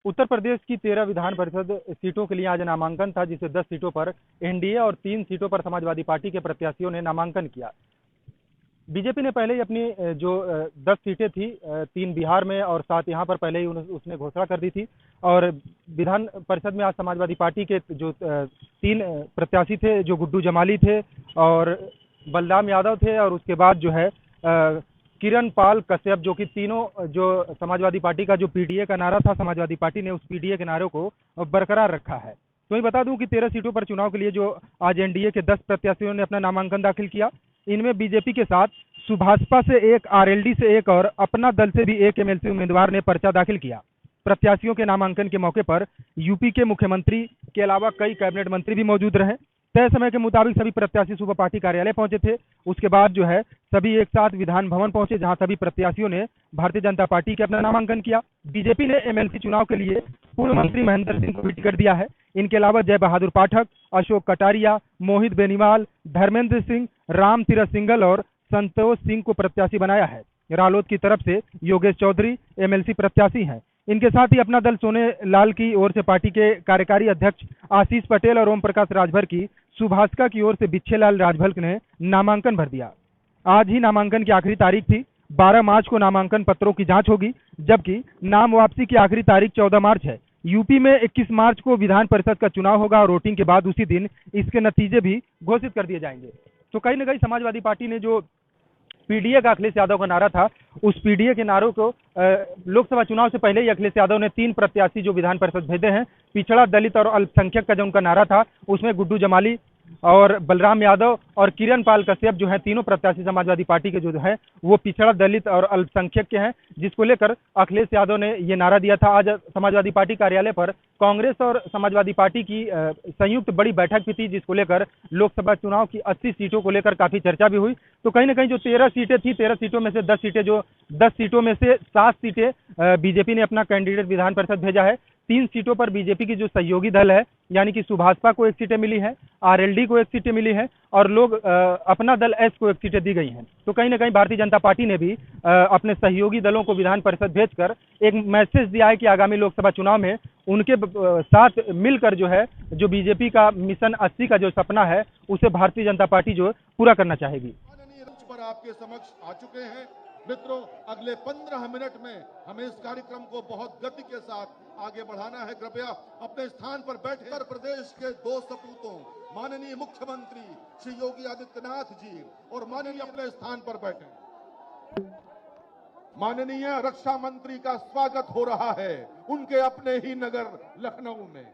उत्तर प्रदेश की 13 विधान परिषद सीटों के लिए आज नामांकन था, जिसे 10 सीटों पर एनडीए और 3 सीटों पर समाजवादी पार्टी के प्रत्याशियों ने नामांकन किया। बीजेपी ने पहले ही अपनी जो 10 सीटें थी, 3 बिहार में और 7 यहाँ पर पहले ही उसने घोषणा कर दी थी। और विधान परिषद में आज समाजवादी पार्टी के जो 3 प्रत्याशी थे, जो गुड्डू जमाली थे और बलराम यादव थे, और उसके बाद जो है किरण पाल कश्यप, जो कि तीनों जो समाजवादी पार्टी का जो पीडीए का नारा था, समाजवादी पार्टी ने उस पीडीए के नारे को बरकरार रखा है। तो ये बता दूं कि 13 सीटों पर चुनाव के लिए जो आज एनडीए के 10 प्रत्याशियों ने अपना नामांकन दाखिल किया। इनमें बीजेपी के साथ सुभाषपा से एक, आरएलडी से एक और अपना दल से भी एक एमएलसी उम्मीदवार ने पर्चा दाखिल किया। प्रत्याशियों के नामांकन के मौके पर यूपी के मुख्यमंत्री के अलावा कई कैबिनेट मंत्री भी मौजूद रहे। तय समय के मुताबिक सभी प्रत्याशी सुबह पार्टी कार्यालय पहुंचे थे। उसके बाद जो है सभी एक साथ विधान भवन पहुंचे, जहां सभी प्रत्याशियों ने भारतीय जनता पार्टी के अपना नामांकन किया। बीजेपी ने एमएलसी चुनाव के लिए पूर्व मंत्री महेंद्र सिंह को भी टिकट दिया है। इनके अलावा जय बहादुर पाठक, अशोक कटारिया, मोहित बेनीवाल, धर्मेंद्र सिंह, राम तीरथ सिंघल और संतोष सिंह को प्रत्याशी बनाया है। रालोद की तरफ से योगेश चौधरी एमएलसी प्रत्याशी हैं। इनके साथ ही अपना दल सोने लाल की ओर से पार्टी के कार्यकारी अध्यक्ष आशीष पटेल और ओम प्रकाश राजभर की सुभाषका की ओर से बिच्छेलाल राजभर ने नामांकन भर दिया। आज ही नामांकन की आखिरी तारीख थी। 12 मार्च को नामांकन पत्रों की जांच होगी, जबकि नाम वापसी की आखिरी तारीख 14 मार्च है। यूपी में 21 मार्च को विधान परिषद का चुनाव होगा और वोटिंग के बाद उसी दिन इसके नतीजे भी घोषित कर दिए जाएंगे। तो कहीं ना कहीं समाजवादी पार्टी ने जो पीडीए का अखिलेश यादव का नारा था, उस पीडीए के नारों को लोकसभा चुनाव से पहले ही अखिलेश यादव ने 3 प्रत्याशी जो विधान परिषद भेजे हैं, पिछड़ा, दलित और अल्पसंख्यक का जो उनका नारा था, उसमें गुड्डू जमाली और बलराम यादव और किरण पाल कश्यप जो है, तीनों प्रत्याशी समाजवादी पार्टी के जो है वो पिछड़ा, दलित और अल्पसंख्यक के हैं, जिसको लेकर अखिलेश यादव ने ये नारा दिया था। आज समाजवादी पार्टी कार्यालय पर कांग्रेस और समाजवादी पार्टी की संयुक्त बड़ी बैठक भी थी, जिसको लेकर लोकसभा चुनाव की 80 सीटों को लेकर काफी चर्चा भी हुई। तो कहीं ना कहीं जो 13 सीटें थी, 13 सीटों में से 10 सीटों में से 7 सीटें बीजेपी ने अपना कैंडिडेट विधान परिषद भेजा है। 3 सीटों पर बीजेपी की जो सहयोगी दल है, यानी कि सुभाषपा को 1 सीटें मिली है, आरएलडी को 1 सीटें मिली है और लोग अपना दल एस को 1 सीटें दी गई हैं। तो कहीं ना कहीं भारतीय जनता पार्टी ने भी अपने सहयोगी दलों को विधान परिषद भेजकर एक मैसेज दिया है कि आगामी लोकसभा चुनाव में उनके साथ मिलकर जो है, जो बीजेपी का मिशन 80 का जो सपना है, उसे भारतीय जनता पार्टी जो पूरा करना चाहेगी। पर आपके समक्ष आ चुके हैं मित्रों। अगले 15 मिनट में हमें इस कार्यक्रम को बहुत गति के साथ आगे बढ़ाना है। कृपया अपने स्थान पर बैठे। उत्तर प्रदेश के 2 सपूतों माननीय मुख्यमंत्री श्री योगी आदित्यनाथ जी और माननीय अपने स्थान पर बैठे। माननीय रक्षा मंत्री का स्वागत हो रहा है उनके अपने ही नगर लखनऊ में।